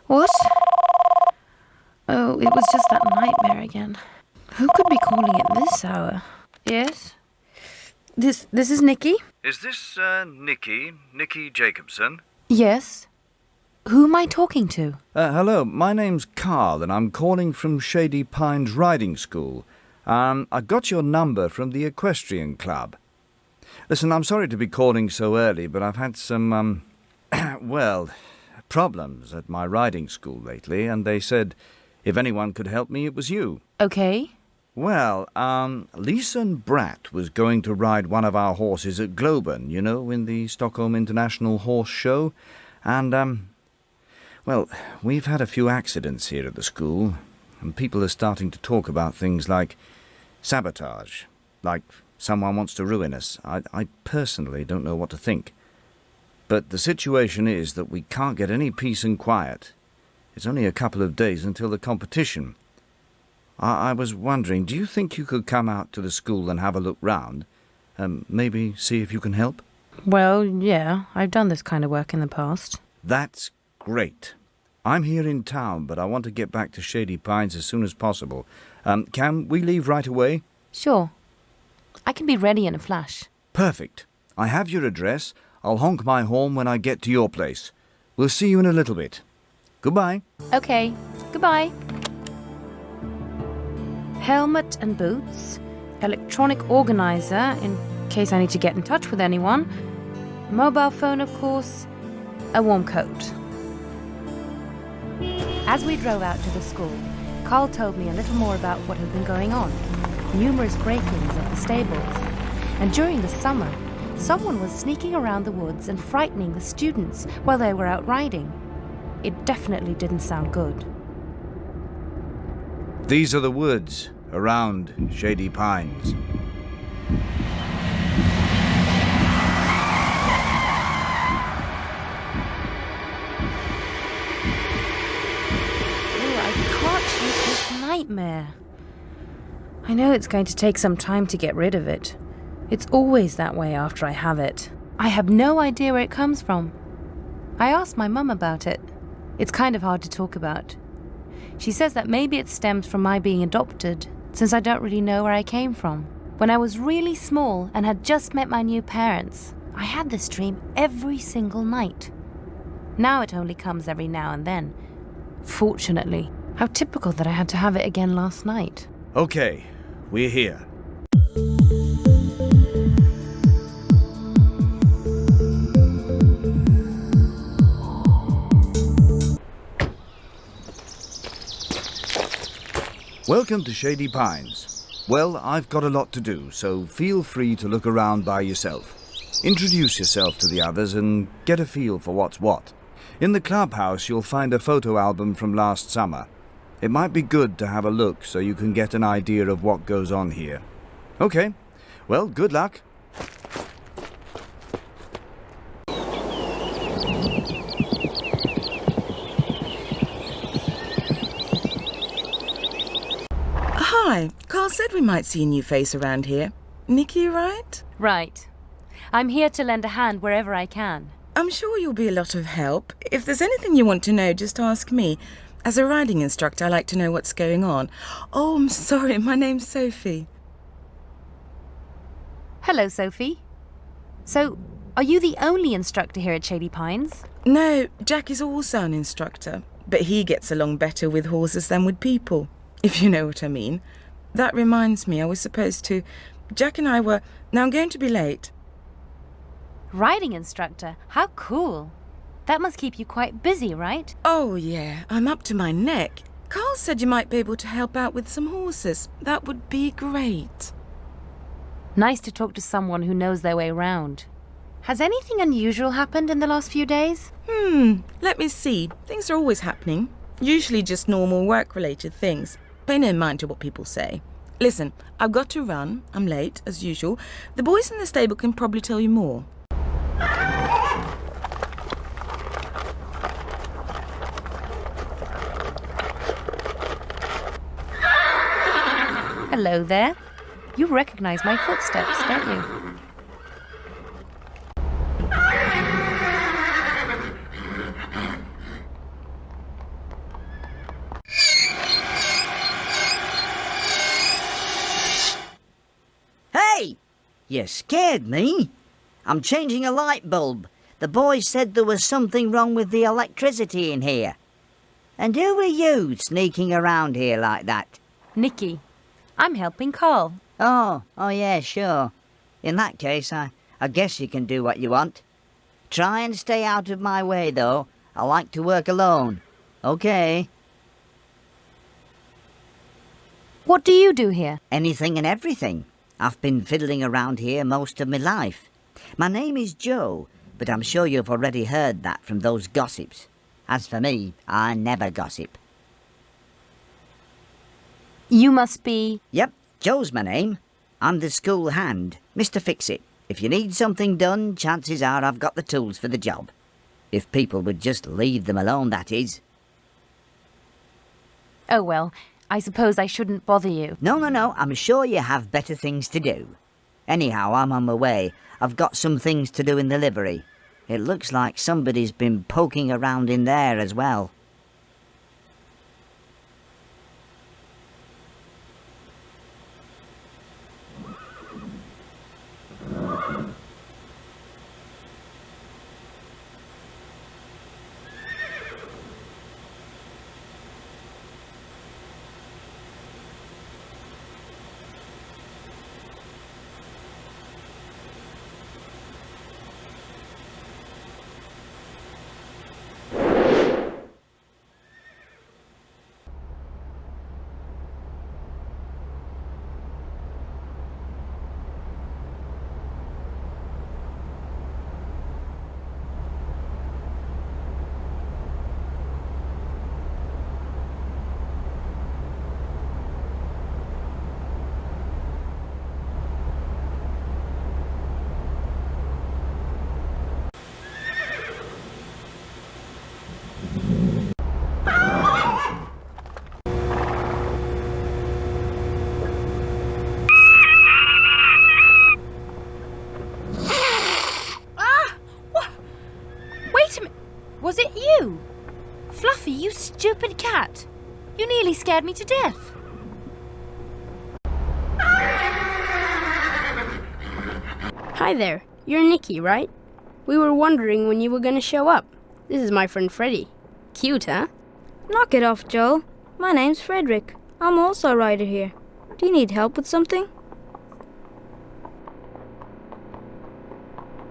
What? Oh, it was just that nightmare again. Who could be calling at this hour? Yes? This is Nikki? Is this, Nikki Jacobson? Yes. Who am I talking to? Hello, my name's Carl, and I'm calling from Shady Pines Riding School. I got your number from the equestrian club. Listen, I'm sorry to be calling so early, but I've had some, problems at my riding school lately, and they said if anyone could help me, it was you. Okay. Well, Lisa Bratt was going to ride one of our horses at Globen, you know, in the Stockholm International Horse Show, and, we've had a few accidents here at the school, and people are starting to talk about things like sabotage, like someone wants to ruin us. I personally don't know what to think. But the situation is that we can't get any peace and quiet. It's only a couple of days until the competition. I was wondering, do you think you could come out to the school and have a look round? Maybe see if you can help? Well, yeah, I've done this kind of work in the past. That's great. I'm here in town, but I want to get back to Shady Pines as soon as possible. Can we leave right away? Sure. I can be ready in a flash. Perfect. I have your address. I'll honk my horn when I get to your place. We'll see you in a little bit. Goodbye. Okay. Goodbye. Helmet and boots. Electronic organizer, in case I need to get in touch with anyone. Mobile phone, of course. A warm coat. As we drove out to the school, Carl told me a little more about what had been going on. Numerous break-ins at the stables. And during the summer, someone was sneaking around the woods and frightening the students while they were out riding. It definitely didn't sound good. These are the woods around Shady Pines. Nightmare. I know it's going to take some time to get rid of it. It's always that way after I have it. I have no idea where it comes from. I asked my mum about it. It's kind of hard to talk about. She says that maybe it stems from my being adopted, since I don't really know where I came from. When I was really small and had just met my new parents, I had this dream every single night. Now it only comes every now and then. Fortunately. How typical that I had to have it again last night. Okay, we're here. Welcome to Shady Pines. Well, I've got a lot to do, so feel free to look around by yourself. Introduce yourself to the others and get a feel for what's what. In the clubhouse, you'll find a photo album from last summer. It might be good to have a look so you can get an idea of what goes on here. Okay, well, good luck. Hi, Carl said we might see a new face around here. Nikki, right? Right. I'm here to lend a hand wherever I can. I'm sure you'll be a lot of help. If there's anything you want to know, just ask me. As a riding instructor, I like to know what's going on. Oh, I'm sorry, my name's Sophie. Hello, Sophie. So, are you the only instructor here at Shady Pines? No, Jack is also an instructor. but he gets along better with horses than with people, if you know what I mean. That reminds me, I was supposed to... Jack and I were... Now I'm going to be late. Riding instructor? How cool. That must keep you quite busy, right? Oh, yeah, I'm up to my neck. Carl said you might be able to help out with some horses. That would be great. Nice to talk to someone who knows their way round. Has anything unusual happened in the last few days? Let me see. Things are always happening. Usually just normal work-related things. Pay no mind to what people say. Listen, I've got to run. I'm late, as usual. The boys in the stable can probably tell you more. Hello there. You recognize my footsteps, don't you? Hey! You scared me. I'm changing a light bulb. The boys said there was something wrong with the electricity in here. And who are you sneaking around here like that? Nikki. I'm helping Carl. Oh yeah, sure. In that case, I guess you can do what you want. Try and stay out of my way, though. I like to work alone. Okay? What do you do here? Anything and everything. I've been fiddling around here most of my life. My name is Joe, but I'm sure you've already heard that from those gossips. As for me, I never gossip. You must be... Yep, Joe's my name. I'm the school hand, Mr. Fix-It. If you need something done, chances are I've got the tools for the job. If people would just leave them alone, that is. Oh well, I suppose I shouldn't bother you. No, I'm sure you have better things to do. Anyhow, I'm on my way. I've got some things to do in the livery. It looks like somebody's been poking around in there as well. Was it you? Fluffy, you stupid cat. You nearly scared me to death. Hi there, you're Nikki, right? We were wondering when you were gonna show up. This is my friend Freddy. Cute, huh? Knock it off, Joel. My name's Frederick. I'm also a rider here. Do you need help with something?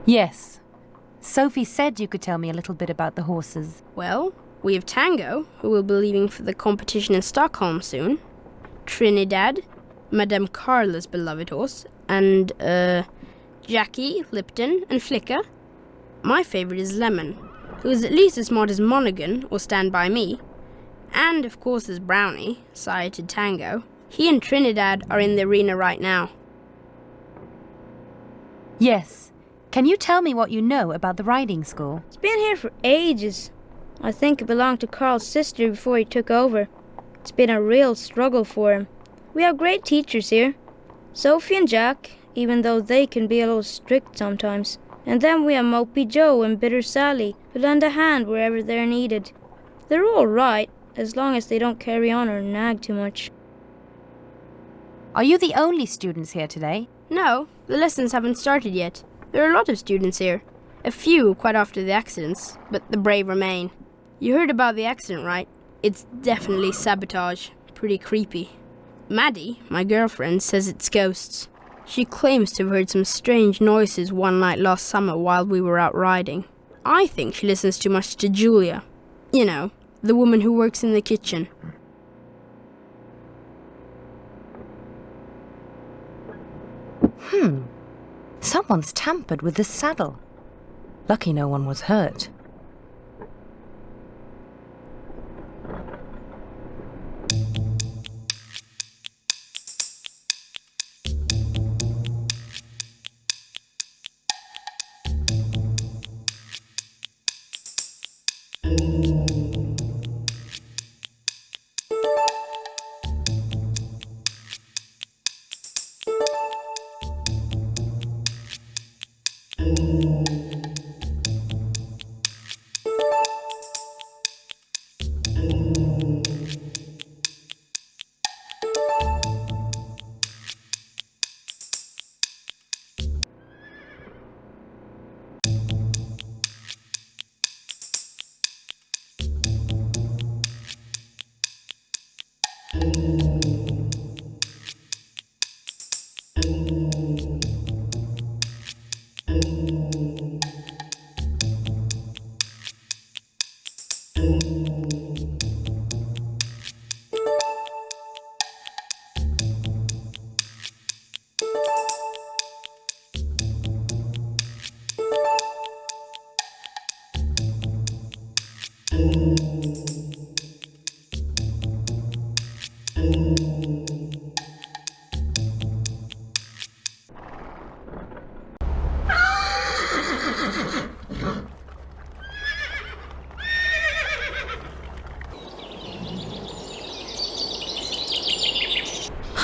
Yes. Sophie said you could tell me a little bit about the horses. Well, we have Tango, who will be leaving for the competition in Stockholm soon. Trinidad, Madame Carla's beloved horse, and, Jackie, Lipton, and Flicker. My favorite is Lemon, who is at least as smart as Monaghan, or Stand By Me. And, of course, there's Brownie, sire to Tango. He and Trinidad are in the arena right now. Yes. Can you tell me what you know about the riding school? It's been here for ages. I think it belonged to Carl's sister before he took over. It's been a real struggle for him. We have great teachers here. Sophie and Jack, even though they can be a little strict sometimes. And then we have Mopey Joe and Bitter Sally, who lend a hand wherever they're needed. They're all right, as long as they don't carry on or nag too much. Are you the only students here today? No, the lessons haven't started yet. There are a lot of students here. A few quite after the accidents, but the brave remain. You heard about the accident, right? It's definitely sabotage. Pretty creepy. Maddie, my girlfriend, says it's ghosts. She claims to have heard some strange noises one night last summer while we were out riding. I think she listens too much to Julia. You know, the woman who works in the kitchen. Someone's tampered with the saddle. Lucky no one was hurt.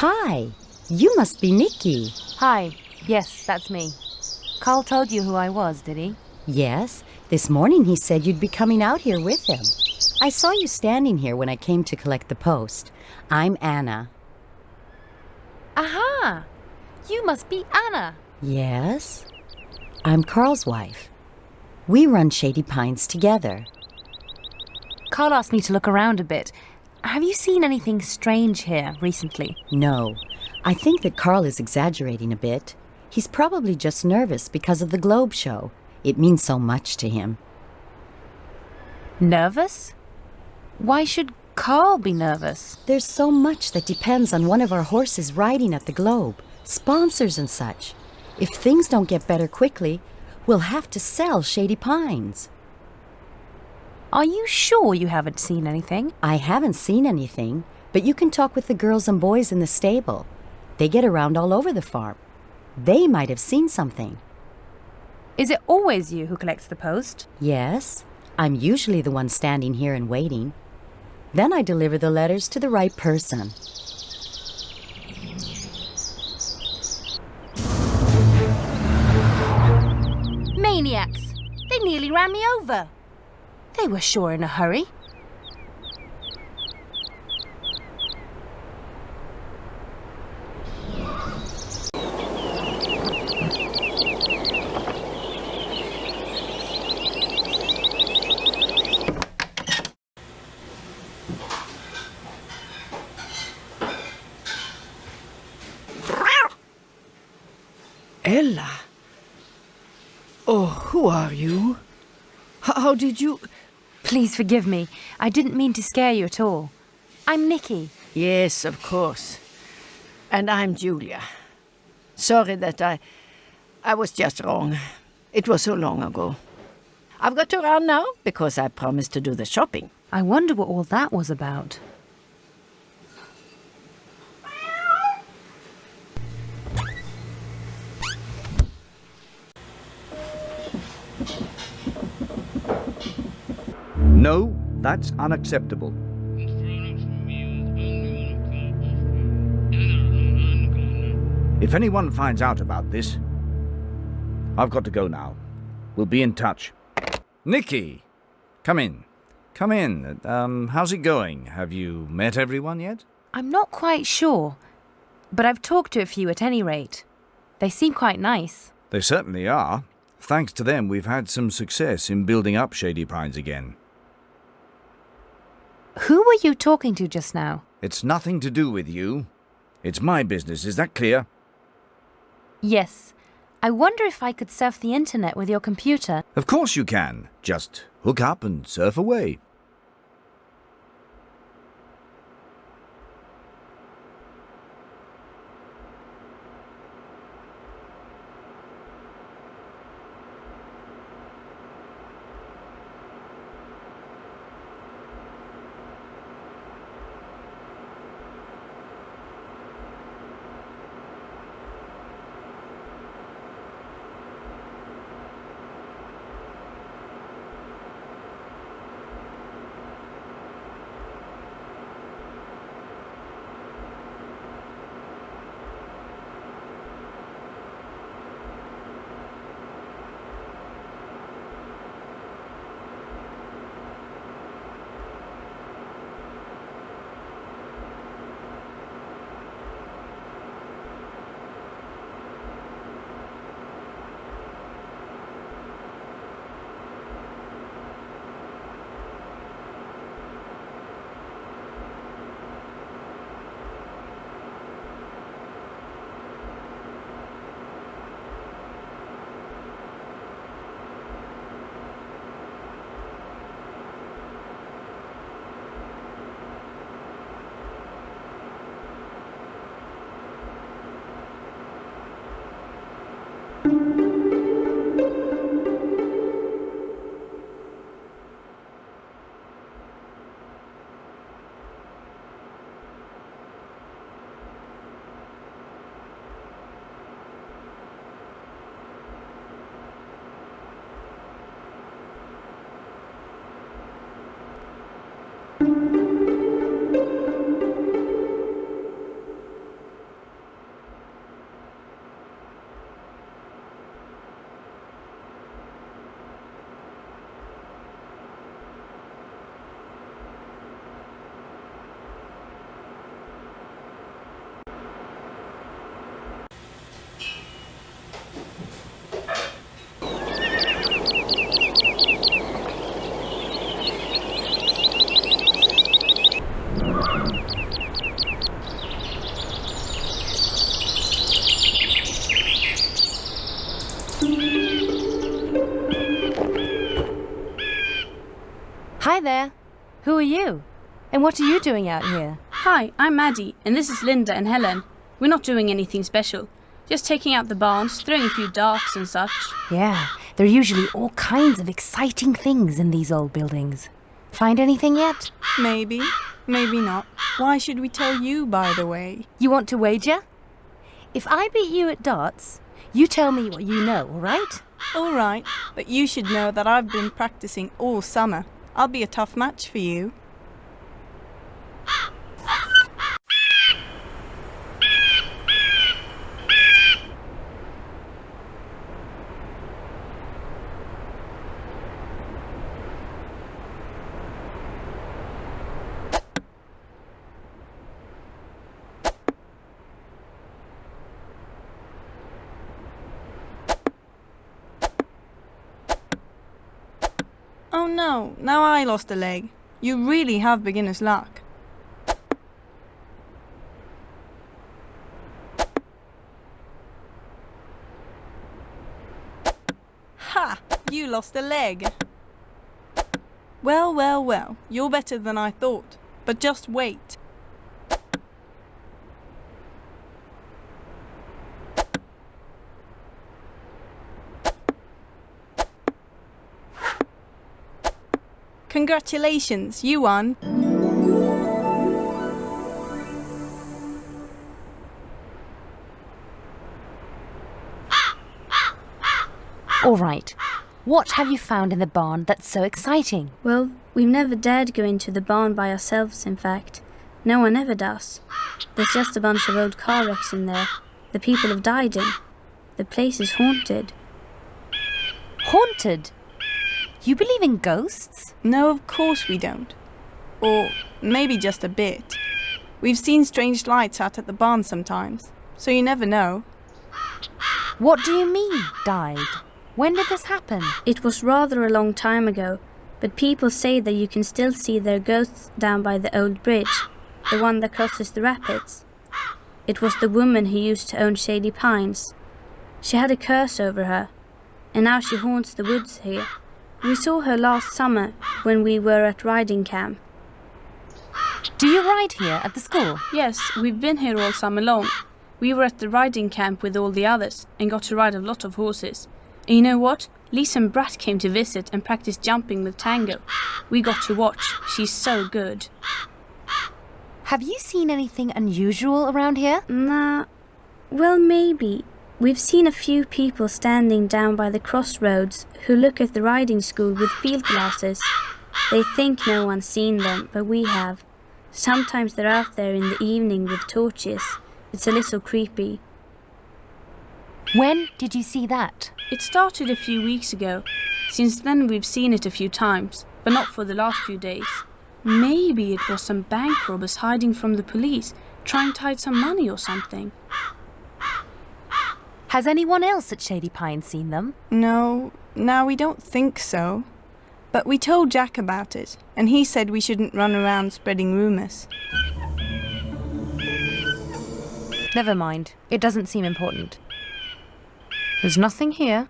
Hi, you must be Nikki. Hi. Yes, that's me. Carl told you who I was, did he? Yes, this morning he said you'd be coming out here with him. I saw you standing here when I came to collect the post. I'm Anna. Aha! You must be Anna. Yes, I'm Carl's wife. We run Shady Pines together. Carl asked me to look around a bit. Have you seen anything strange here recently? No, I think that Carl is exaggerating a bit. He's probably just nervous because of the Globe show. It means so much to him. Nervous? Why should Carl be nervous? There's so much that depends on one of our horses riding at the Globe, sponsors and such. If things don't get better quickly, we'll have to sell Shady Pines. Are you sure you haven't seen anything? I haven't seen anything, but you can talk with the girls and boys in the stable. They get around all over the farm. They might have seen something. Is it always you who collects the post? Yes, I'm usually the one standing here and waiting. Then I deliver the letters to the right person. Maniacs! They nearly ran me over. They were sure in a hurry. Ella? Oh, who are you? How did you... Please forgive me. I didn't mean to scare you at all. I'm Nikki. Yes, of course. And I'm Julia. Sorry that I was just wrong. It was so long ago. I've got to run now because I promised to do the shopping. I wonder what all that was about. No, that's unacceptable. If anyone finds out about this, I've got to go now. We'll be in touch. Nikki! Come in. Come in. How's it going? Have you met everyone yet? I'm not quite sure, but I've talked to a few at any rate. They seem quite nice. They certainly are. Thanks to them, we've had some success in building up Shady Pines again. Who were you talking to just now? It's nothing to do with you. It's my business, is that clear? Yes. I wonder if I could surf the internet with your computer. Of course you can. Just hook up and surf away. Hi there. Who are you? And what are you doing out here? Hi, I'm Maddie, and this is Linda and Helen. We're not doing anything special. Just taking out the barns, throwing a few darts and such. Yeah, there are usually all kinds of exciting things in these old buildings. Find anything yet? Maybe, maybe not. Why should we tell you, by the way? You want to wager? If I beat you at darts, you tell me what you know, all right? All right, but you should know that I've been practicing all summer. I'll be a tough match for you. Oh no, now I lost a leg. You really have beginner's luck. Ha! You lost a leg. Well, well, well, you're better than I thought. But just wait. Congratulations, you won. All right. What have you found in the barn that's so exciting? Well, we've never dared go into the barn by ourselves, in fact. No one ever does. There's just a bunch of old car wrecks in there. The people have died in. The place is haunted. Haunted? You believe in ghosts? No, of course we don't. Or maybe just a bit. We've seen strange lights out at the barn sometimes, so you never know. What do you mean, died? When did this happen? It was rather a long time ago. but people say that you can still see their ghosts down by the old bridge, the one that crosses the rapids. It was the woman who used to own Shady Pines. She had a curse over her, and now she haunts the woods here. We saw her last summer when we were at riding camp. Do you ride here at the school? Yes, we've been here all summer long. We were at the riding camp with all the others and got to ride a lot of horses. And you know what? Lisa and Brat came to visit and practice jumping with Tango. We got to watch. She's so good. Have you seen anything unusual around here? Nah, well, maybe. We've seen a few people standing down by the crossroads who look at the riding school with field glasses. They think no one's seen them, but we have. Sometimes they're out there in the evening with torches. It's a little creepy. When did you see that? It started a few weeks ago. Since then we've seen it a few times, but not for the last few days. Maybe it was some bank robbers hiding from the police, trying to hide some money or something. Has anyone else at Shady Pines seen them? No, we don't think so. But we told Jack about it, and he said we shouldn't run around spreading rumours. Never mind. It doesn't seem important. There's nothing here.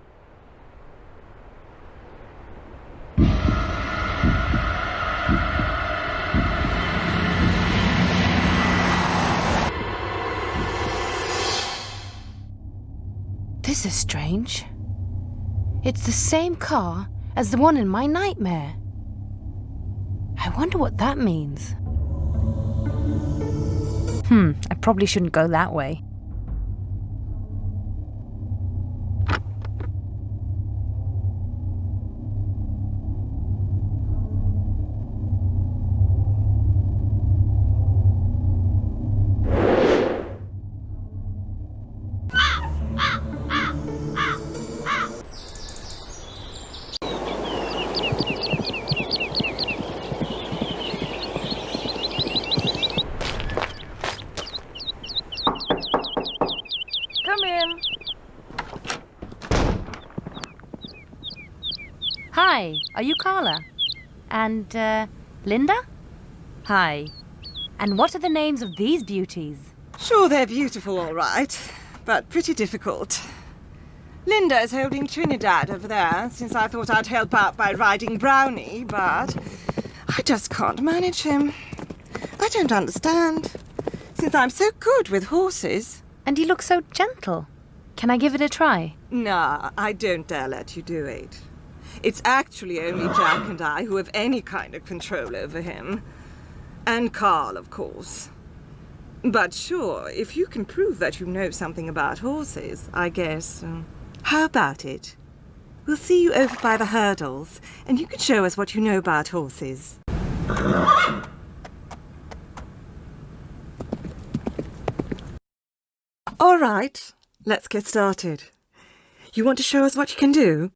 This is strange. It's the same car as the one in my nightmare. I wonder what that means. I probably shouldn't go that way. Hi, are you Carla? And, Linda? Hi. And what are the names of these beauties? Sure, they're beautiful, all right, but pretty difficult. Linda is holding Trinidad over there, since I thought I'd help out by riding Brownie, but I just can't manage him. I don't understand, since I'm so good with horses. And you look so gentle. Can I give it a try? Nah, I don't dare let you do it. It's actually only Jack and I who have any kind of control over him. And Carl, of course. But sure, if you can prove that you know something about horses, I guess... how about it? We'll see you over by the hurdles, and you can show us what you know about horses. All right, let's get started. You want to show us what you can do?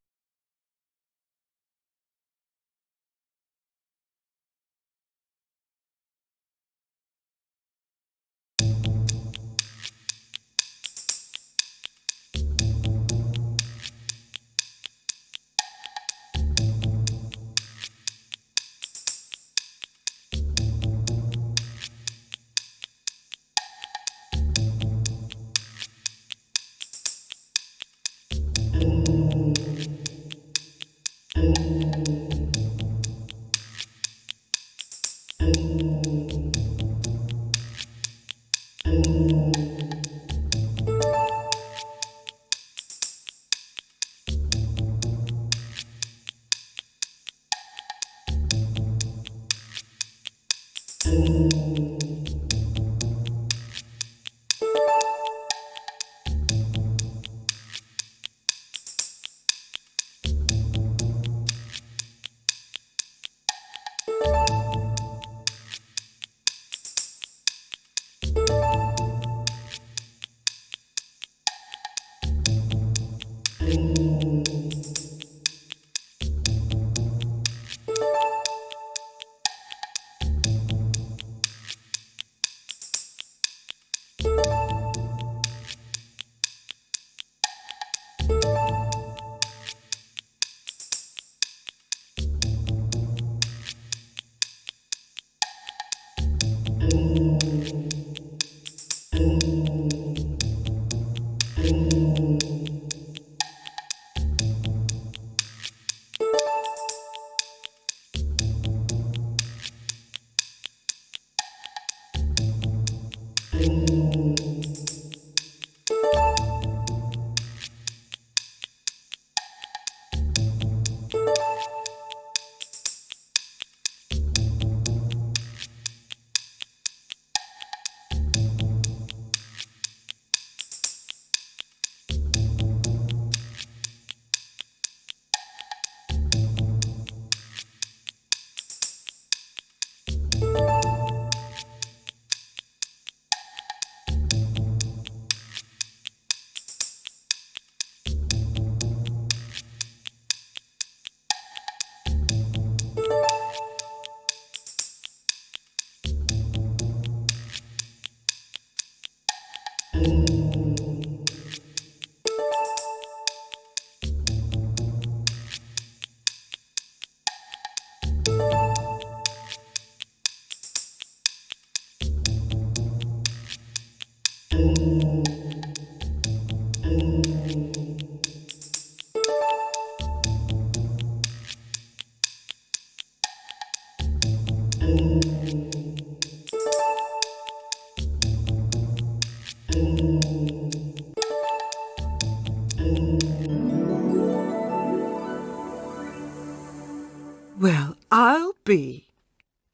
Well, I'll be.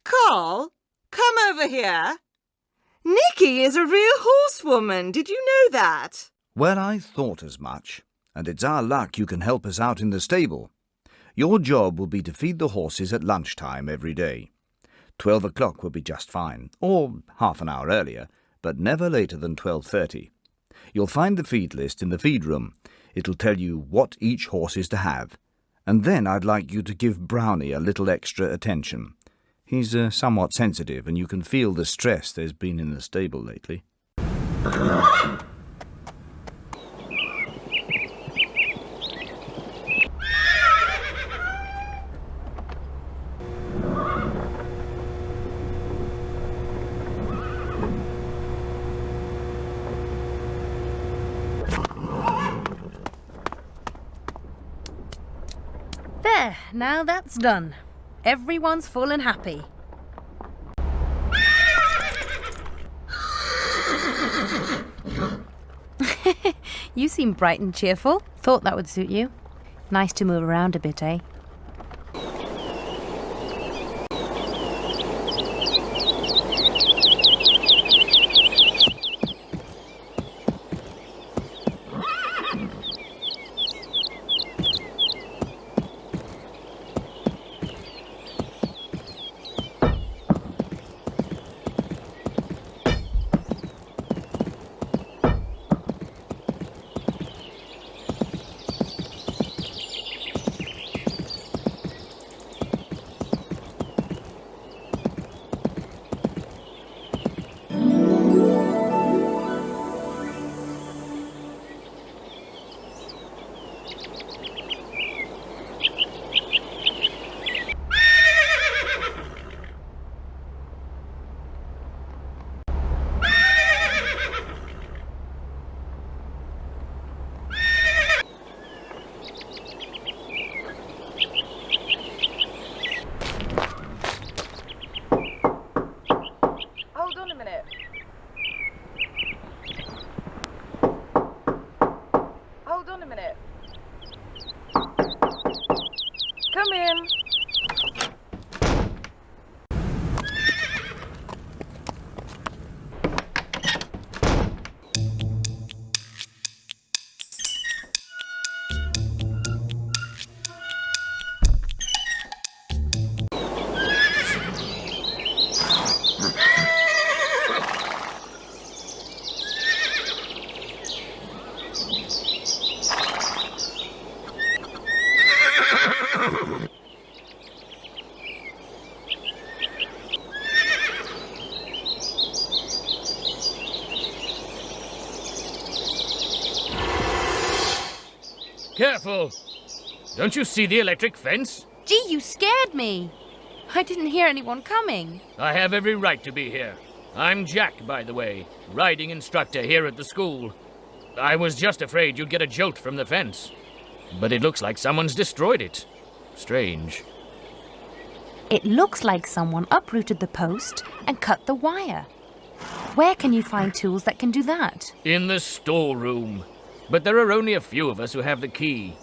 Carl, come over here. Nikki is a real horsewoman. Did you know that? Well, I thought as much. And it's our luck you can help us out in the stable. Your job will be to feed the horses at lunchtime every day. 12 o'clock will be just fine, or half an hour earlier, but never later than 12:30. You'll find the feed list in the feed room. It'll tell you what each horse is to have. And then I'd like you to give Brownie a little extra attention. He's somewhat sensitive, and you can feel the stress there's been in the stable lately. There, now that's done. Everyone's full and happy. You seem bright and cheerful. Thought that would suit you. Nice to move around a bit, eh? Come in. Careful! Don't you see the electric fence? Gee, you scared me. I didn't hear anyone coming. I have every right to be here. I'm Jack, by the way, riding instructor here at the school. I was just afraid you'd get a jolt from the fence. But it looks like someone's destroyed it. Strange. It looks like someone uprooted the post and cut the wire. Where can you find tools that can do that? In the storeroom. But there are only a few of us who have the key.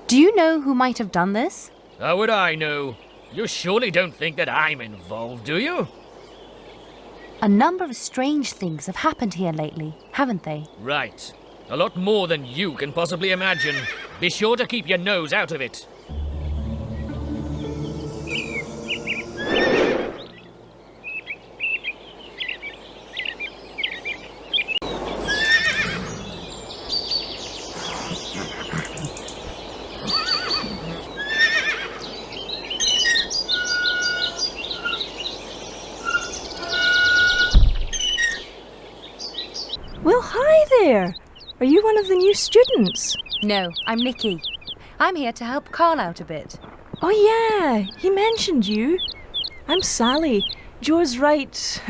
Do you know who might have done this? How would I know? You surely don't think that I'm involved, do you? A number of strange things have happened here lately, haven't they? Right. A lot more than you can possibly imagine. Be sure to keep your nose out of it. Well, hi there. Are you one of the new students? No, I'm Nikki. I'm here to help Carl out a bit. Oh yeah, he mentioned you. I'm Sally, Joe's right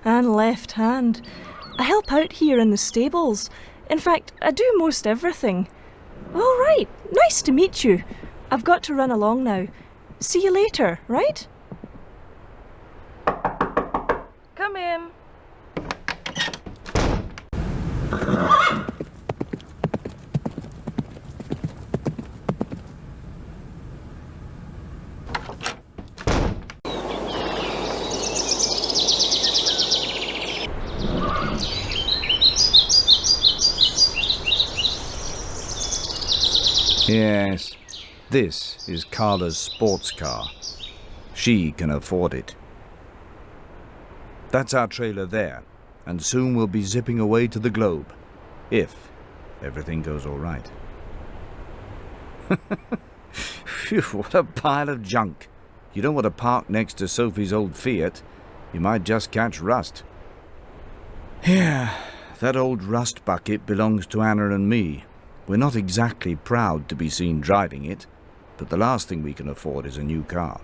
and left hand. I help out here in the stables. In fact, I do most everything. All right, nice to meet you. I've got to run along now. See you later, right? Come in. Yes, this is Carla's sports car. She can afford it. That's our trailer there, and soon we'll be zipping away to the Globe, if everything goes all right. Phew, what a pile of junk. You don't want to park next to Sophie's old Fiat. You might just catch rust. Yeah, that old rust bucket belongs to Anna and me. We're not exactly proud to be seen driving it, but the last thing we can afford is a new car.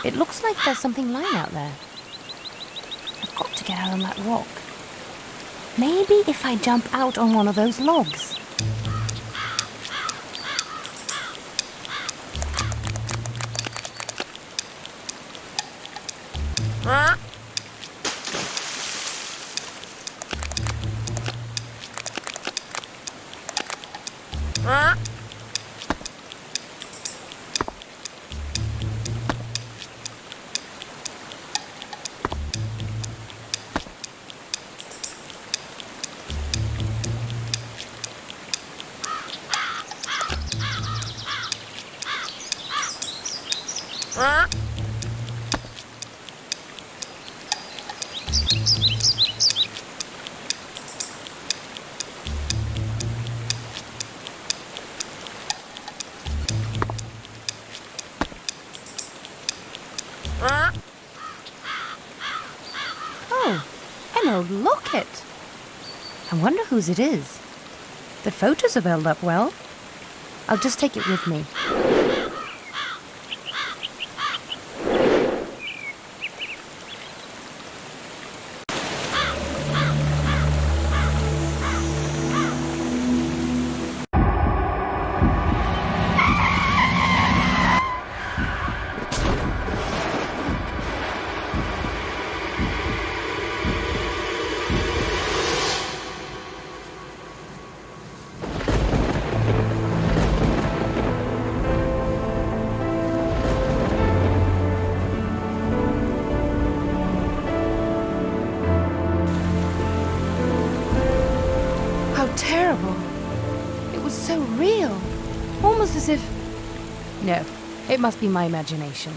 It looks like there's something lying out there. I've got to get out on that rock. Maybe if I jump out on one of those logs. Oh, an old locket. I wonder whose it is. The photos have held up well. I'll just take it with me. so real. Almost as if... No, it must be my imagination.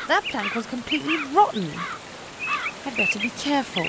That plank was completely rotten. I'd better be careful.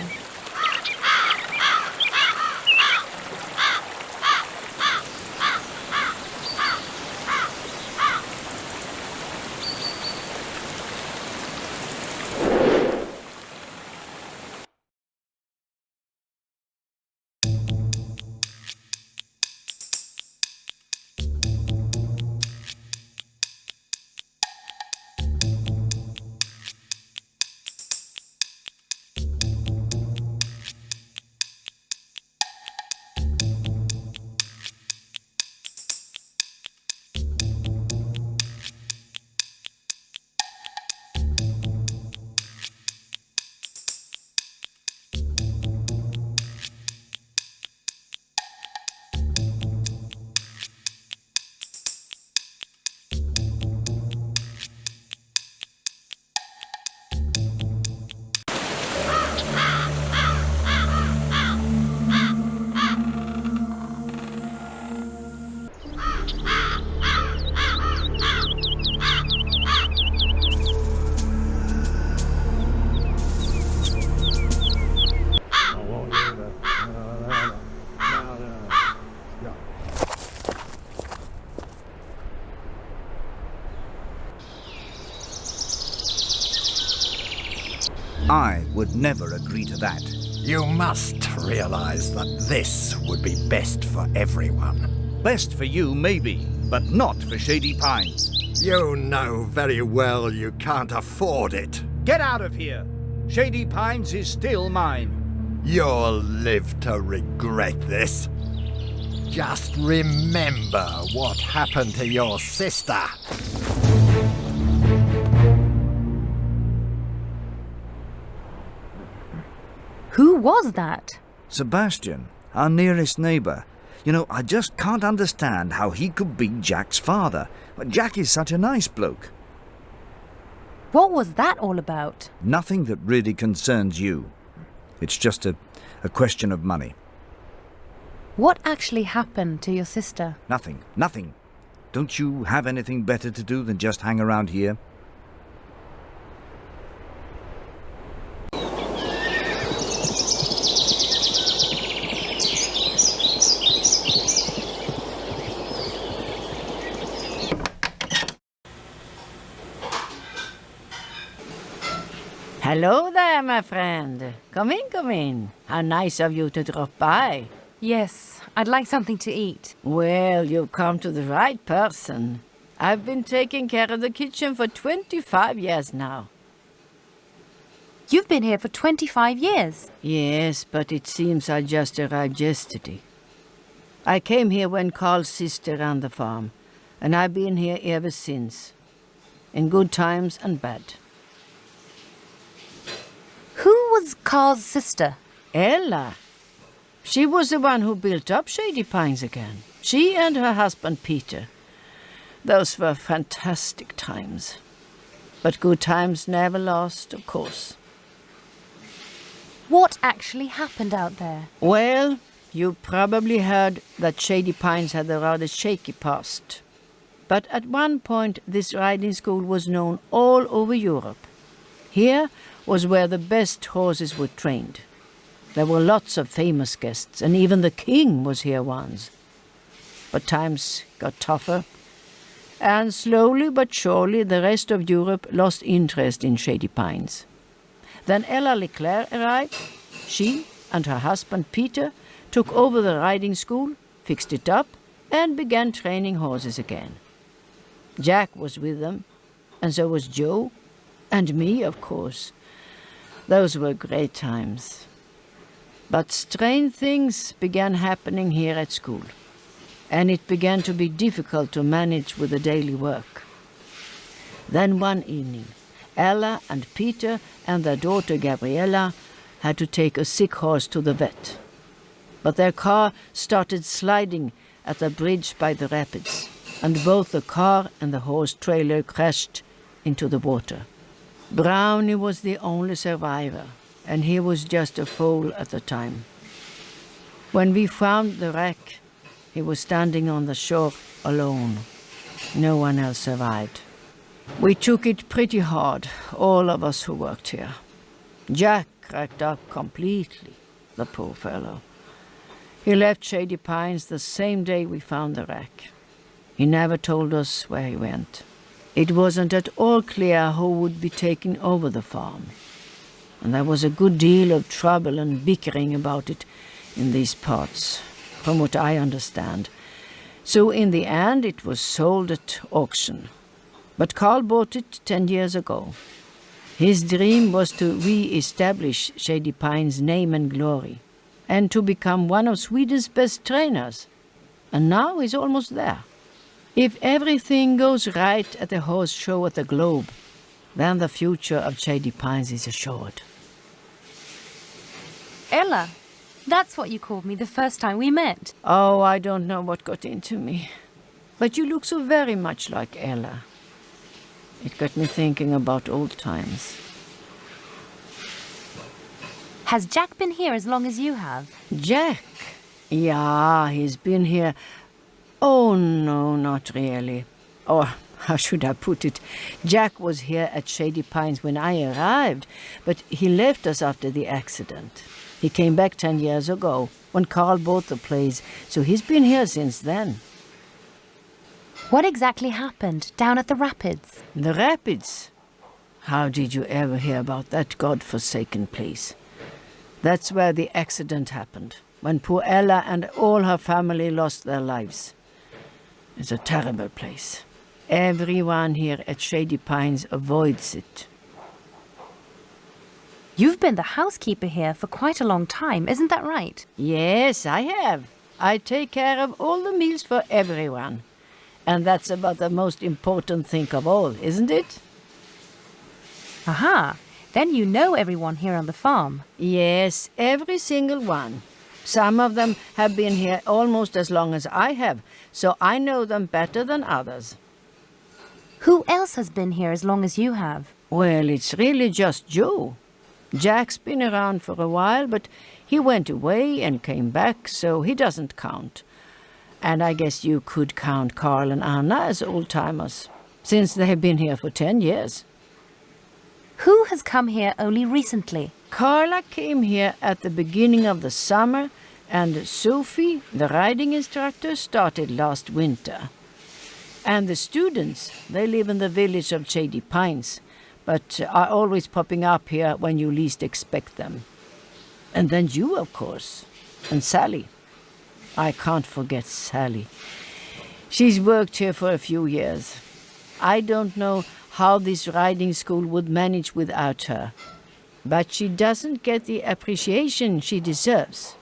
I would never agree to that. You must realize that this would be best for everyone. Best for you, maybe, but not for Shady Pines. You know very well you can't afford it. Get out of here! Shady Pines is still mine. You'll live to regret this. Just remember what happened to your sister. Who was that? Sebastian, our nearest neighbour. You know, I just can't understand how he could be Jack's father. But Jack is such a nice bloke. What was that all about? Nothing that really concerns you. It's just a question of money. What actually happened to your sister? Nothing. Don't you have anything better to do than just hang around here? Hello there, my friend. Come in. How nice of you to drop by. Yes, I'd like something to eat. Well, you've come to the right person. I've been taking care of the kitchen for 25 years now. You've been here for 25 years? Yes, but it seems I just arrived yesterday. I came here when Carl's sister ran the farm, and I've been here ever since. In good times and bad. Who was Carl's sister? Ella. She was the one who built up Shady Pines again. She and her husband Peter. Those were fantastic times. But good times never last, of course. What actually happened out there? Well, you probably heard that Shady Pines had a rather shaky past. But at one point, this riding school was known all over Europe. Here was where the best horses were trained. There were lots of famous guests, and even the king was here once. But times got tougher, and slowly but surely the rest of Europe lost interest in Shady Pines. Then Ella Leclerc arrived. She and her husband Peter took over the riding school, fixed it up, and began training horses again. Jack was with them, and so was Joe, and me, of course. Those were great times. But strange things began happening here at school, and it began to be difficult to manage with the daily work. Then one evening, Ella and Peter and their daughter Gabriella had to take a sick horse to the vet. But their car started sliding at the bridge by the rapids, and both the car and the horse trailer crashed into the water. Brownie was the only survivor, and he was just a foal at the time. When we found the wreck, he was standing on the shore alone. No one else survived. We took it pretty hard, all of us who worked here. Jack cracked up completely, the poor fellow. He left Shady Pines the same day we found the wreck. He never told us where he went. It wasn't at all clear who would be taking over the farm. And there was a good deal of trouble and bickering about it in these parts, from what I understand. So in the end it was sold at auction. But Carl bought it 10 years ago. His dream was to re-establish Shady Pines' name and glory, and to become one of Sweden's best trainers. And now he's almost there. If everything goes right at the horse show at the Globe, then the future of Shady Pines is assured. Ella, that's what you called me the first time we met. Oh, I don't know what got into me. But you look so very much like Ella. It got me thinking about old times. Has Jack been here as long as you have? Jack? Yeah, he's been here. Oh, no, not really. Or, how should I put it? Jack was here at Shady Pines when I arrived, but he left us after the accident. He came back 10 years ago, when Carl bought the place, so he's been here since then. What exactly happened down at the rapids? The rapids? How did you ever hear about that god-forsaken place? That's where the accident happened, when poor Ella and all her family lost their lives. It's a terrible place. Everyone here at Shady Pines avoids it. You've been the housekeeper here for quite a long time, isn't that right? Yes, I have. I take care of all the meals for everyone. And that's about the most important thing of all, isn't it? Aha! Then you know everyone here on the farm. Yes, every single one. Some of them have been here almost as long as I have, so I know them better than others. Who else has been here as long as you have? Well, it's really just Joe. Jack's been around for a while, but he went away and came back, so he doesn't count. And I guess you could count Carl and Anna as old-timers, since they've been here for 10 years. Who has come here only recently? Carla came here at the beginning of the summer, and Sophie, the riding instructor, started last winter. And the students, they live in the village of Shady Pines, but are always popping up here when you least expect them. And then you, of course, and Sally. I can't forget Sally. She's worked here for a few years. I don't know how this riding school would manage without her, but she doesn't get the appreciation she deserves.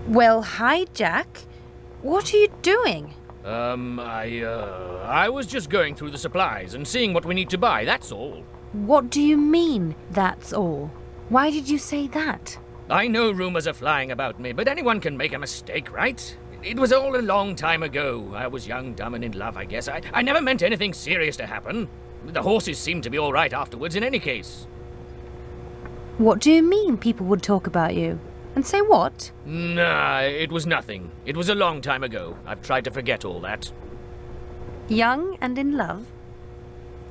Well, hi, Jack. What are you doing? I was just going through the supplies and seeing what we need to buy, that's all. What do you mean, that's all? Why did you say that? I know rumors are flying about me, but anyone can make a mistake, right? It was all a long time ago. I was young, dumb, and in love, I guess. I never meant anything serious to happen. The horses seemed to be all right afterwards in any case. What do you mean people would talk about you? And say what? Nah, it was nothing. It was a long time ago. I've tried to forget all that. Young and in love?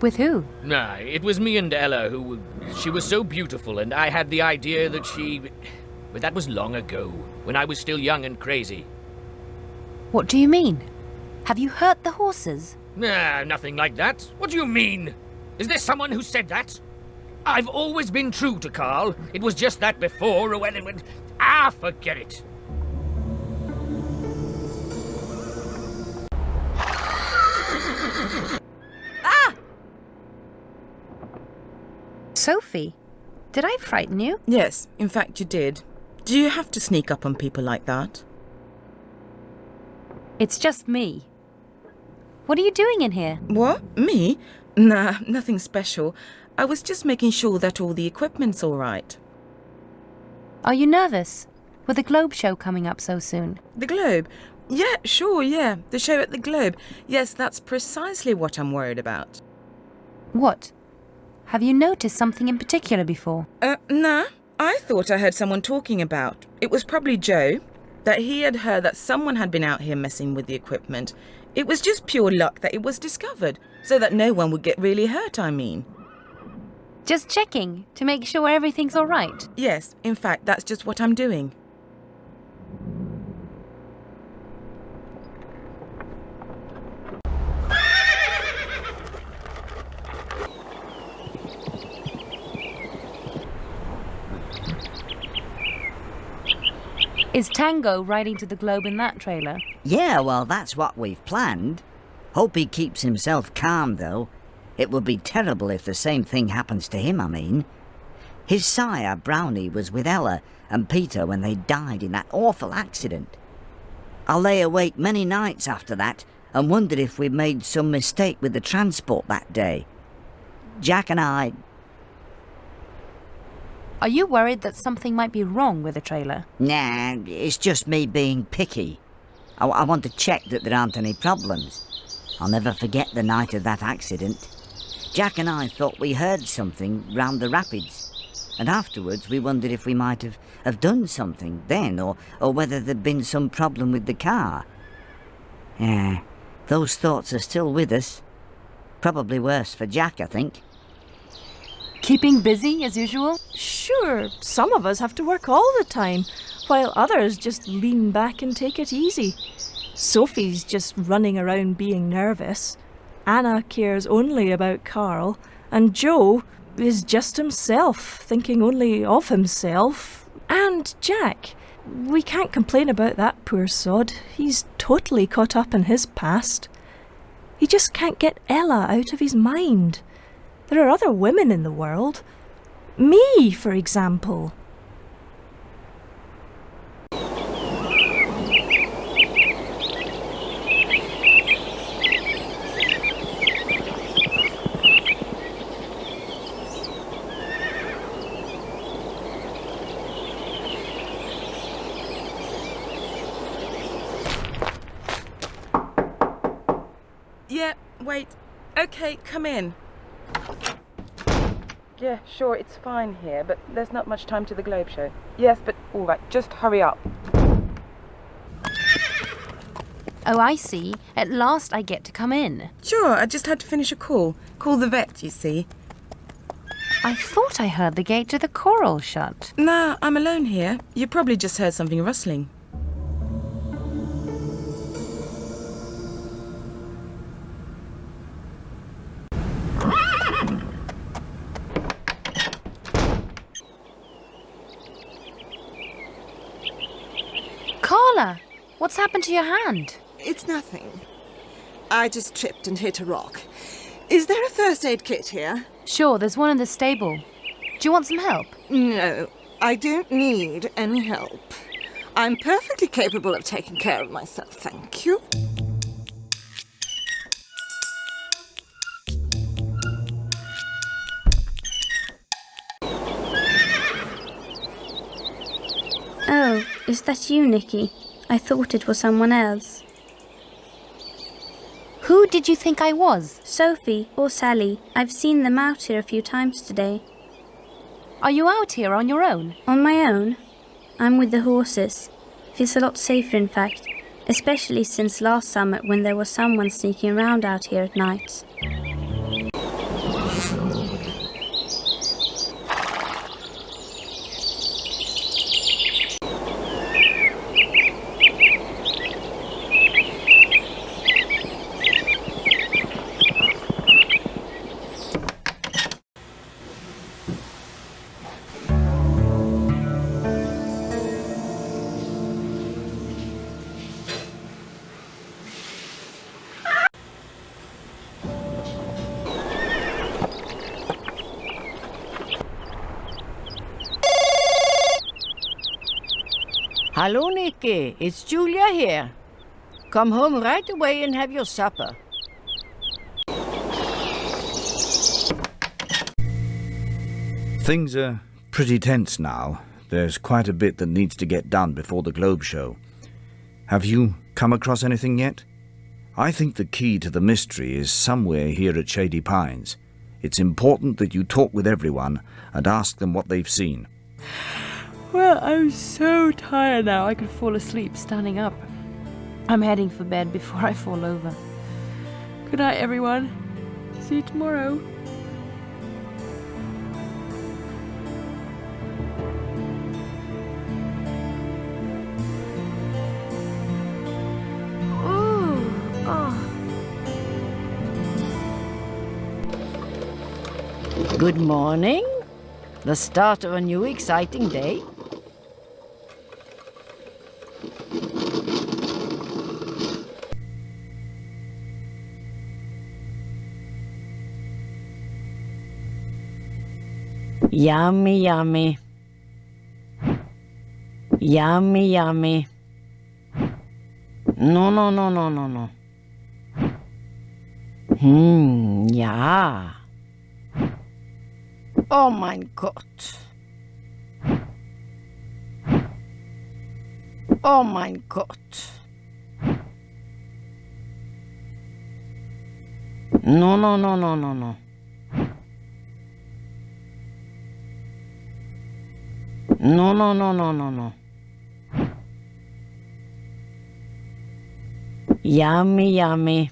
With who? Nah, it was me and Ella who... She was so beautiful, and I had the idea that she... But that was long ago, when I was still young and crazy. What do you mean? Have you hurt the horses? Nah, nothing like that. What do you mean? Is there someone who said that? I've always been true to Carl. It was just that before, when... forget it. Sophie, Did I frighten you? Yes, in fact you did. Do you have to sneak up on people like that? It's just me. What are you doing in here? What? Me? Nah, nothing special. I was just making sure that all the equipment's all right. Are you nervous? With the Globe show coming up so soon? The Globe? Yeah, sure, yeah. The show at the Globe. Yes, that's precisely what I'm worried about. What? Have you noticed something in particular before? Nah. I thought I heard someone talking about. It was probably Joe. That he had heard that someone had been out here messing with the equipment. It was just pure luck that it was discovered, so that no one would get really hurt, I mean. Just checking, to make sure everything's all right. Yes, in fact, that's just what I'm doing. Is Tango riding to the Globe in that trailer? Yeah, well, that's what we've planned. Hope he keeps himself calm, though. It would be terrible if the same thing happens to him, I mean. His sire, Brownie, was with Ella and Peter when they died in that awful accident. I lay awake many nights after that and wondered if we'd made some mistake with the transport that day. Jack and I... Are you worried that something might be wrong with the trailer? Nah, it's just me being picky. I want to check that there aren't any problems. I'll never forget the night of that accident. Jack and I thought we heard something round the rapids, and afterwards we wondered if we might have done something then, or whether there'd been some problem with the car. Yeah, those thoughts are still with us. Probably worse for Jack, I think. Keeping busy as usual? Sure, some of us have to work all the time, while others just lean back and take it easy. Sophie's just running around being nervous. Anna cares only about Carl, and Joe is just himself, thinking only of himself. And Jack, we can't complain about that poor sod. He's totally caught up in his past. He just can't get Ella out of his mind. There are other women in the world. Me, for example. Yeah, wait. Okay, come in. Yeah, sure, it's fine here, but there's not much time to the Globe show. Yes, but all right, just hurry up. Oh, I see. At last I get to come in. Sure, I just had to finish a call. Call the vet, you see. I thought I heard the gate to the coral shut. Nah, I'm alone here. You probably just heard something rustling. Carla, what's happened to your hand? It's nothing. I just tripped and hit a rock. Is there a first aid kit here? Sure, there's one in the stable. Do you want some help? No, I don't need any help. I'm perfectly capable of taking care of myself, thank you. Oh, is that you, Nikki? I thought it was someone else. Who did you think I was? Sophie or Sally. I've seen them out here a few times today. Are you out here on your own? On my own? I'm with the horses. Feels a lot safer, in fact. Especially since last summer when there was someone sneaking around out here at night. Hello, Nikki. It's Julia here. Come home right away and have your supper. Things are pretty tense now. There's quite a bit that needs to get done before the Globe show. Have you come across anything yet? I think the key to the mystery is somewhere here at Shady Pines. It's important that you talk with everyone and ask them what they've seen. Well, I'm so tired now I could fall asleep standing up. I'm heading for bed before I fall over. Good night, everyone. See you tomorrow. Good morning. The start of a new exciting day. Yummy, yummy. Yummy, yummy. No, no, no, no, no, no. Ja. Oh mein Gott. Oh mein Gott. No, no, no, no, no, no. No, no, no, no, no, no. Yummy, yummy.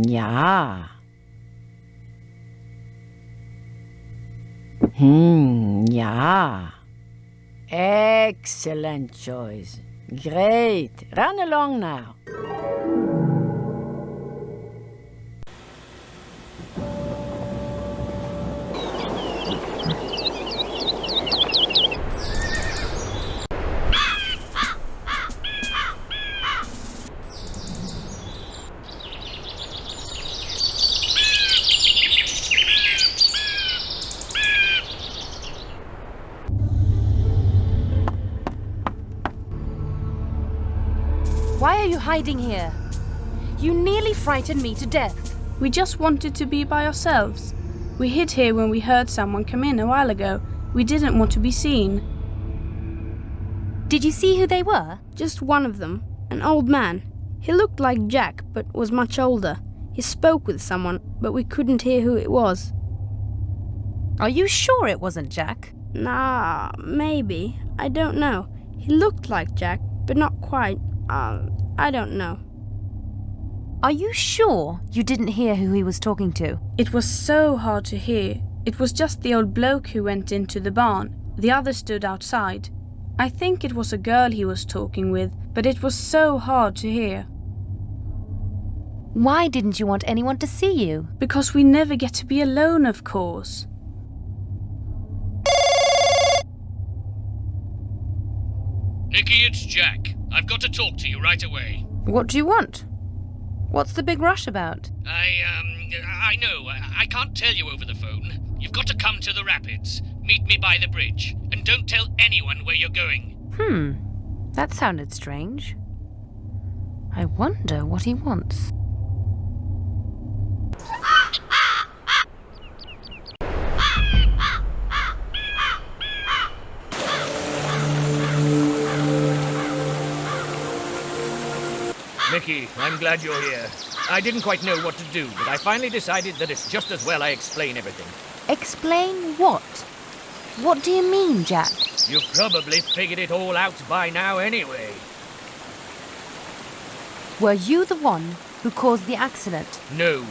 Ja. Ja. Excellent choice. Great. Run along now. Why are you hiding here? You nearly frightened me to death. We just wanted to be by ourselves. We hid here when we heard someone come in a while ago. We didn't want to be seen. Did you see who they were? Just one of them, an old man. He looked like Jack, but was much older. He spoke with someone, but we couldn't hear who it was. Are you sure it wasn't Jack? Nah, maybe. I don't know. He looked like Jack, but not quite. I don't know. Are you sure you didn't hear who he was talking to? It was so hard to hear. It was just the old bloke who went into the barn. The others stood outside. I think it was a girl he was talking with, but it was so hard to hear. Why didn't you want anyone to see you? Because we never get to be alone, of course. Nikki, it's Jack. I've got to talk to you right away. What do you want? What's the big rush about? I know. I can't tell you over the phone. You've got to come to the rapids. Meet me by the bridge. And don't tell anyone where you're going. That sounded strange. I wonder what he wants. Nikki, I'm glad you're here. I didn't quite know what to do, but I finally decided that it's just as well I explain everything. Explain what? What do you mean, Jack? You've probably figured it all out by now anyway. Were you the one who caused the accident? No.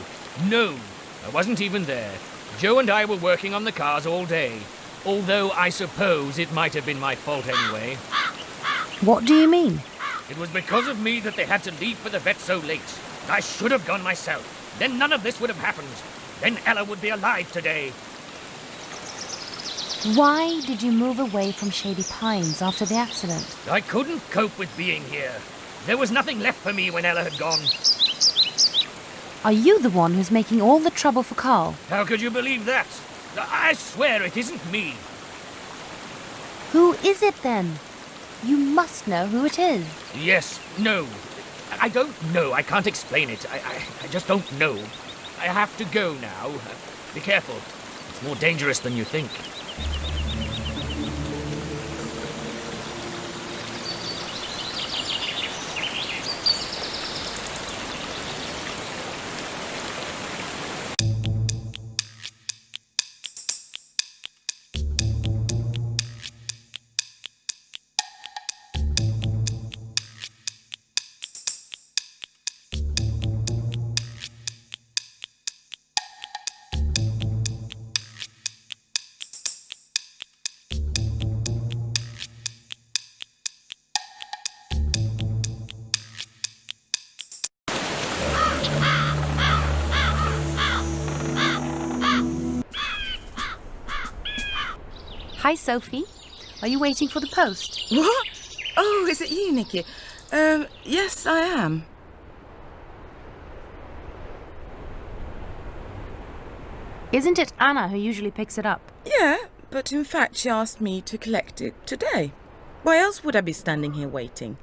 I wasn't even there. Joe and I were working on the cars all day. Although I suppose it might have been my fault anyway. What do you mean? It was because of me that they had to leave for the vet so late. I should have gone myself. Then none of this would have happened. Then Ella would be alive today. Why did you move away from Shady Pines after the accident? I couldn't cope with being here. There was nothing left for me when Ella had gone. Are you the one who's making all the trouble for Carl? How could you believe that? I swear it isn't me. Who is it then? You must know who it is. Yes, no. I don't know. I can't explain it. I just don't know. I have to go now. Be careful. It's more dangerous than you think. Hi, Sophie. Are you waiting for the post? What? Oh, is it you, Nikki? Yes, I am. Isn't it Anna who usually picks it up? Yeah, but in fact she asked me to collect it today. Why else would I be standing here waiting?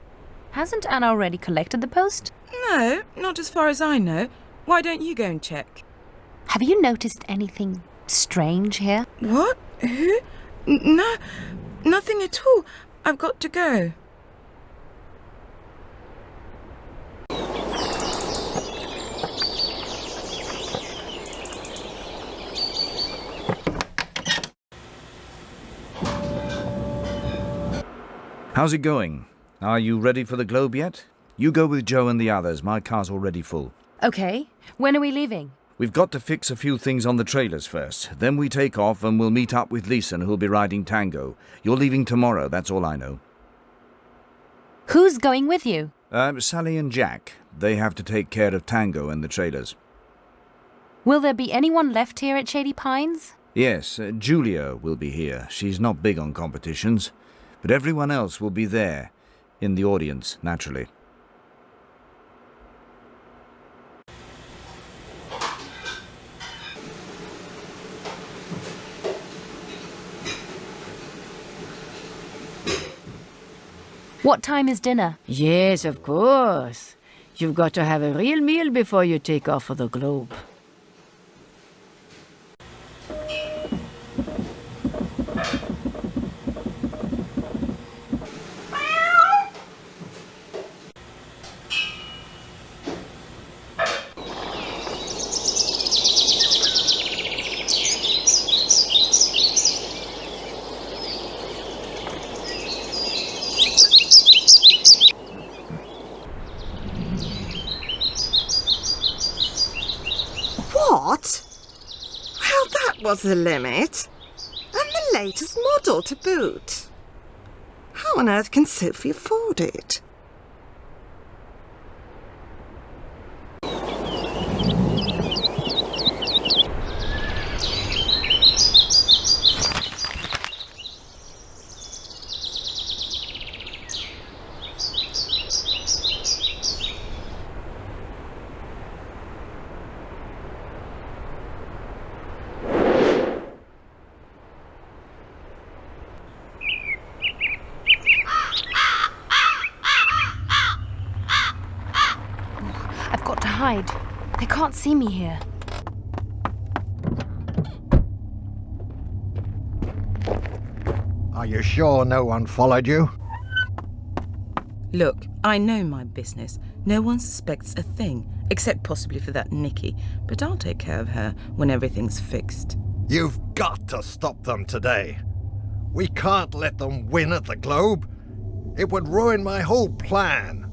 Hasn't Anna already collected the post? No, not as far as I know. Why don't you go and check? Have you noticed anything strange here? What? Who? No, nothing at all. I've got to go. How's it going? Are you ready for the globe yet? You go with Joe and the others. My car's already full. Okay. When are we leaving? We've got to fix a few things on the trailers first. Then we take off and we'll meet up with Leeson, who'll be riding Tango. You're leaving tomorrow, that's all I know. Who's going with you? Sally and Jack. They have to take care of Tango and the trailers. Will there be anyone left here at Shady Pines? Yes, Julia will be here. She's not big on competitions. But everyone else will be there, in the audience, naturally. What time is dinner? Yes, of course. You've got to have a real meal before you take off for the globe. What? Well, that was the limit. And the latest model to boot. How on earth can Sophie afford it? I've got to hide. They can't see me here. Are you sure no one followed you? Look, I know my business. No one suspects a thing, except possibly for that Nikki. But I'll take care of her when everything's fixed. You've got to stop them today. We can't let them win at the Globe. It would ruin my whole plan.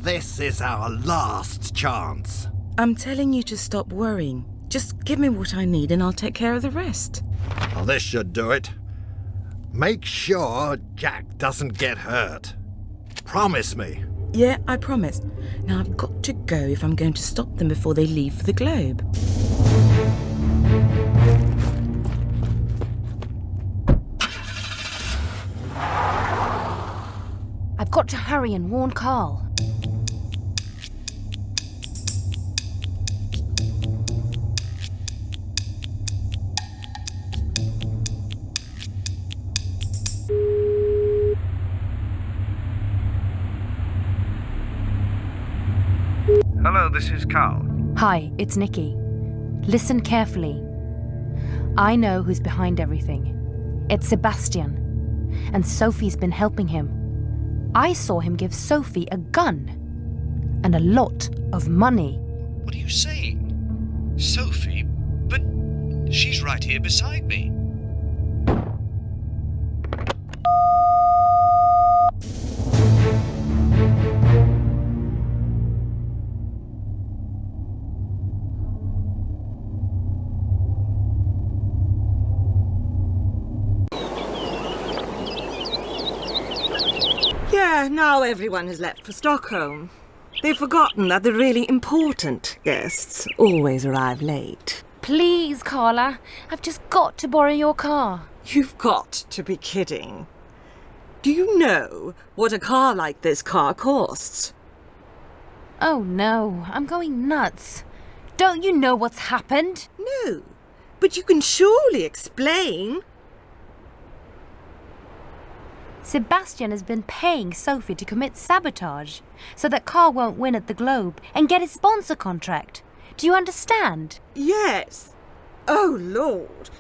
This is our last chance. I'm telling you to stop worrying. Just give me what I need and I'll take care of the rest. Well, this should do it. Make sure Jack doesn't get hurt. Promise me. Yeah, I promise. Now I've got to go if I'm going to stop them before they leave for the Globe. I've got to hurry and warn Carl. Hello, this is Carl. Hi, it's Nikki. Listen carefully. I know who's behind everything. It's Sebastian. And Sophie's been helping him. I saw him give Sophie a gun. And a lot of money. What are you saying? Sophie? But she's right here beside me. Yeah, now everyone has left for Stockholm. They've forgotten that the really important guests always arrive late. Please, Carla. I've just got to borrow your car. You've got to be kidding. Do you know what a car like this car costs? Oh no, I'm going nuts. Don't you know what's happened? No, but you can surely explain. Sebastian has been paying Sophie to commit sabotage so that Carl won't win at the Globe and get his sponsor contract. Do you understand? Yes. Oh, Lord.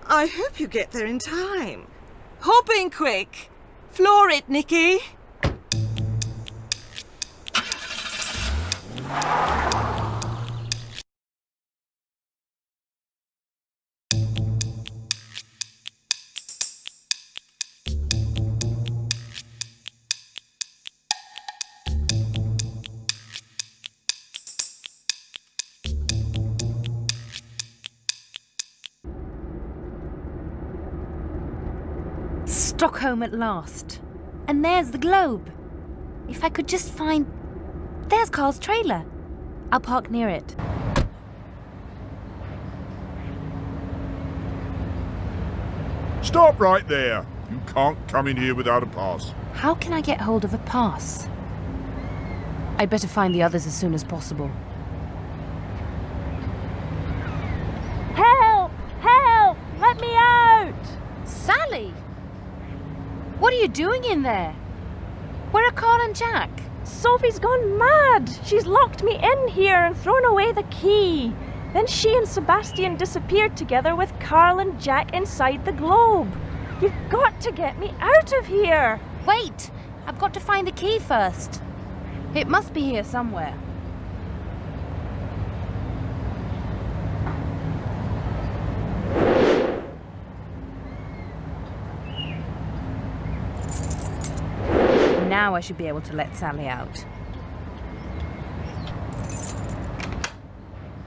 I hope you get there in time. Hop in quick. Floor it, Nikki. Stockholm at last. And there's the Globe. If I could just find... There's Carl's trailer. I'll park near it. Stop right there. You can't come in here without a pass. How can I get hold of a pass? I'd better find the others as soon as possible. Help! Help! Let me out! Sally! What are you doing in there? Where are Carl and Jack? Sophie's gone mad. She's locked me in here and thrown away the key. Then she and Sebastian disappeared together with Carl and Jack inside the Globe. You've got to get me out of here. Wait! I've got to find the key first. It must be here somewhere. Now I should be able to let Sally out.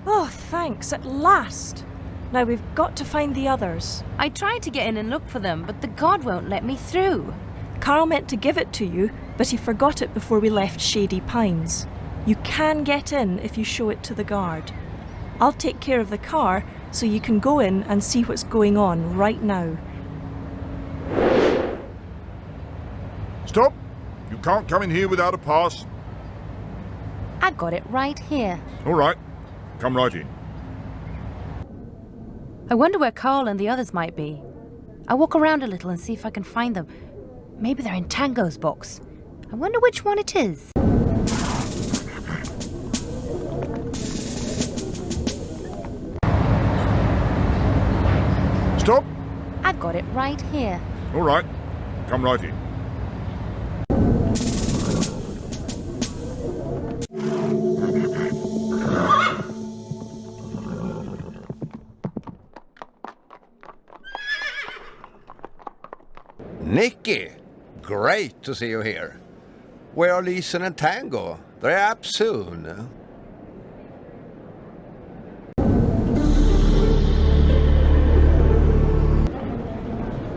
Oh, thanks, at last. Now we've got to find the others. I tried to get in and look for them, but the guard won't let me through. Carl meant to give it to you, but he forgot it before we left Shady Pines. You can get in if you show it to the guard. I'll take care of the car so you can go in and see what's going on right now. Stop! You can't come in here without a pass. I got it right here. All right. Come right in. I wonder where Carl and the others might be. I'll walk around a little and see if I can find them. Maybe they're in Tango's box. I wonder which one it is. Stop! I've got it right here. All right. Come right in. Nikki, great to see you here. Where are Lisa and Tango? They're up soon.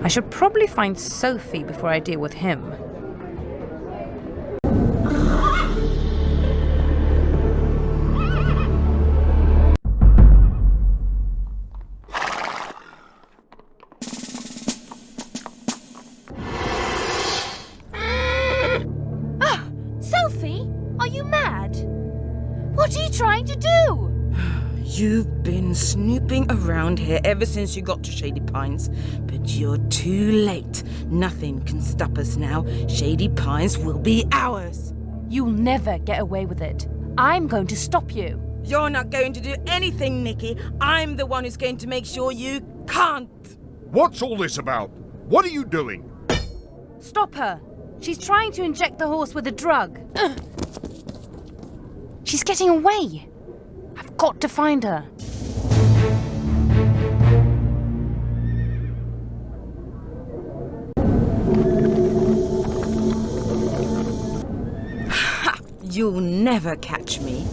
I should probably find Sophie before I deal with him. What are you trying to do? You've been snooping around here ever since you got to Shady Pines, but you're too late. Nothing can stop us now. Shady Pines will be ours. You'll never get away with it. I'm going to stop you. You're not going to do anything, Nikki. I'm the one who's going to make sure you can't. What's all this about? What are you doing? Stop her. She's trying to inject the horse with a drug. She's getting away. I've got to find her. You'll never catch me.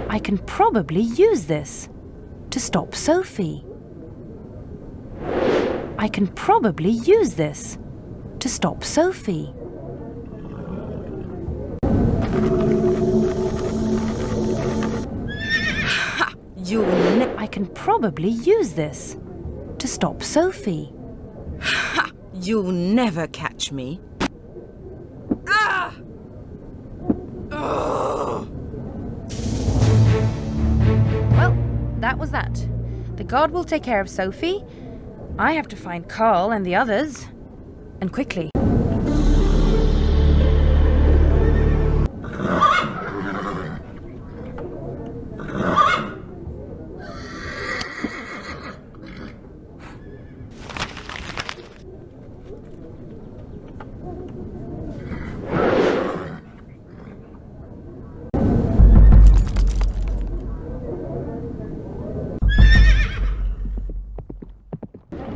I can probably use this to stop Sophie. I can probably use this to stop Sophie. I can probably use this to stop Sophie. You'll never catch me. Ah! Oh. Well, that was that. The guard will take care of Sophie. I have to find Carl and the others. And quickly.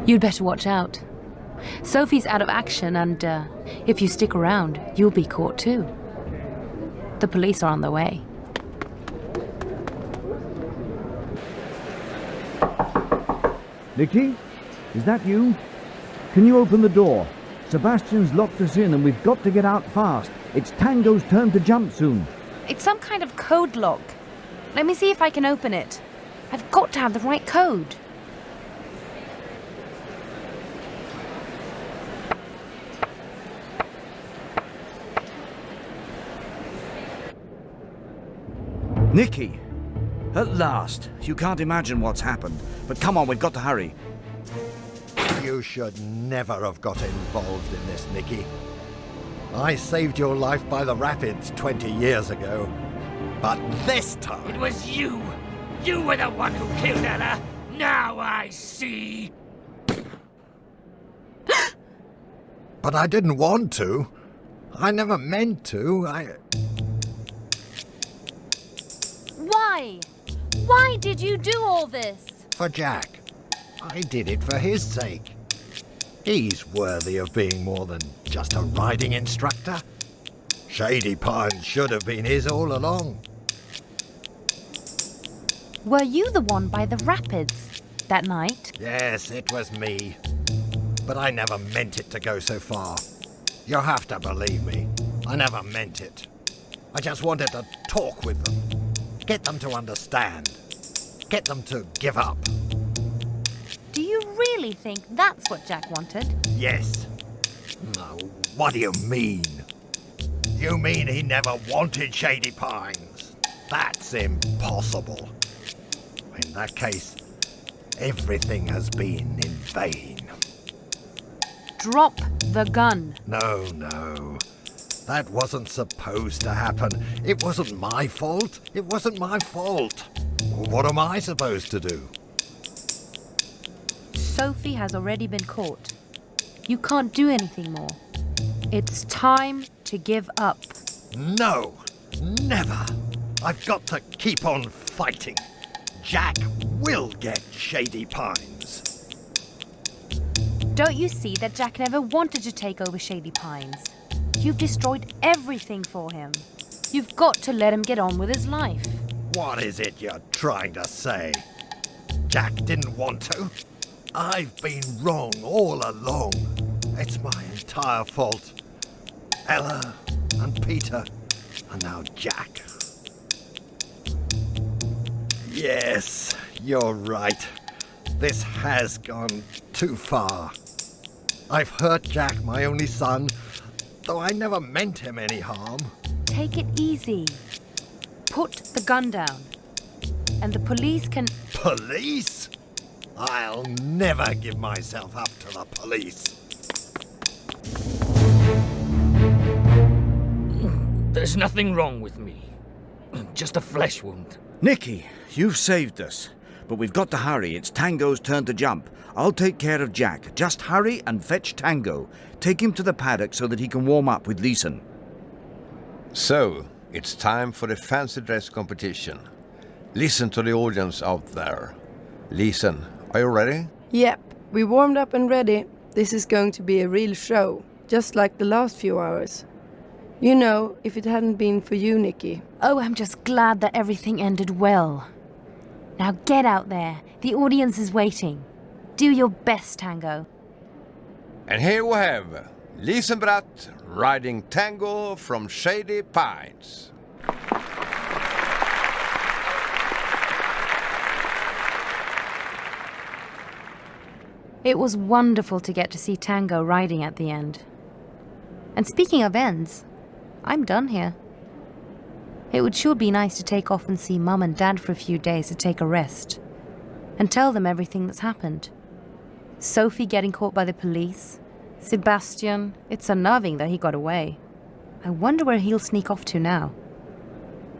You'd better watch out. Sophie's out of action and if you stick around, you'll be caught too. The police are on the way. Nikki? Is that you? Can you open the door? Sebastian's locked us in and we've got to get out fast. It's Tango's turn to jump soon. It's some kind of code lock. Let me see if I can open it. I've got to have the right code. Nikki! At last! You can't imagine what's happened. But come on, we've got to hurry. You should never have got involved in this, Nikki. I saved your life by the rapids 20 years ago. But this time... It was you! You were the one who killed Ella! Now I see! But I didn't want to. I never meant to. Why? Why did you do all this? For Jack. I did it for his sake. He's worthy of being more than just a riding instructor. Shady Pines should have been his all along. Were you the one by the rapids that night? Yes, it was me. But I never meant it to go so far. You'll have to believe me. I never meant it. I just wanted to talk with them. Get them to understand. Get them to give up. Do you really think that's what Jack wanted? Yes. No, what do you mean? You mean he never wanted Shady Pines? That's impossible. In that case, everything has been in vain. Drop the gun. No. That wasn't supposed to happen. It wasn't my fault. It wasn't my fault. What am I supposed to do? Sophie has already been caught. You can't do anything more. It's time to give up. No, never. I've got to keep on fighting. Jack will get Shady Pines. Don't you see that Jack never wanted to take over Shady Pines? You've destroyed everything for him. You've got to let him get on with his life. What is it you're trying to say? Jack didn't want to. I've been wrong all along. It's my entire fault. Ella and Peter and now Jack. Yes, you're right. This has gone too far. I've hurt Jack, my only son, though I never meant him any harm. Take it easy. Put the gun down. And the police can... Police? I'll never give myself up to the police. There's nothing wrong with me. Just a flesh wound. Nikki, you've saved us. But we've got to hurry. It's Tango's turn to jump. I'll take care of Jack. Just hurry and fetch Tango. Take him to the paddock so that he can warm up with Leeson. So, it's time for the fancy dress competition. Listen to the audience out there. Leeson, are you ready? Yep, we warmed up and ready. This is going to be a real show, just like the last few hours. You know, if it hadn't been for you, Nikki. Oh, I'm just glad that everything ended well. Now get out there. The audience is waiting. Do your best, Tango. And here we have Leeson Bratt riding Tango from Shady Pines. It was wonderful to get to see Tango riding at the end. And speaking of ends, I'm done here. It would sure be nice to take off and see Mum and Dad for a few days to take a rest. And tell them everything that's happened. Sophie getting caught by the police. Sebastian, it's unnerving that he got away. I wonder where he'll sneak off to now.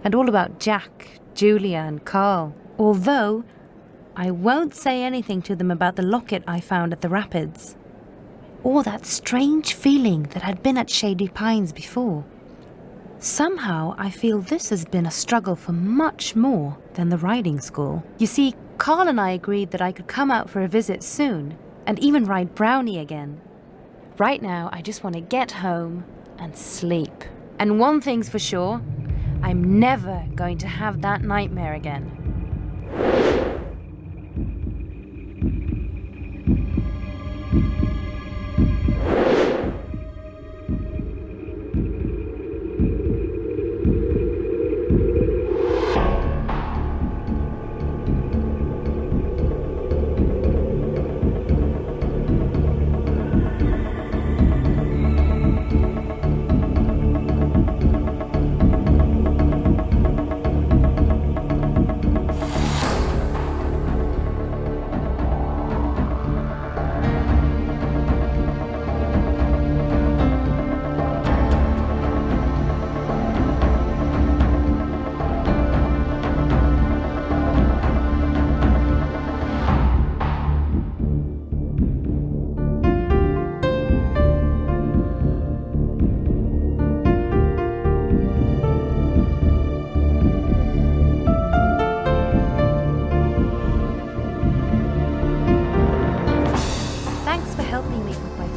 And all about Jack, Julia and Carl. Although, I won't say anything to them about the locket I found at the rapids. Or that strange feeling that had been at Shady Pines before. Somehow, I feel this has been a struggle for much more than the riding school. You see, Carl and I agreed that I could come out for a visit soon, and even ride Brownie again. Right now, I just want to get home and sleep. And one thing's for sure, I'm never going to have that nightmare again.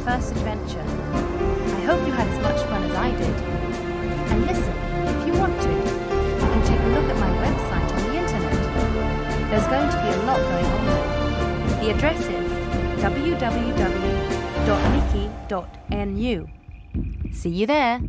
First adventure. I hope you had as much fun as I did. And listen, if you want to, you can take a look at my website on the internet. There's going to be a lot going on there. The address is www.nikki.nu. See you there.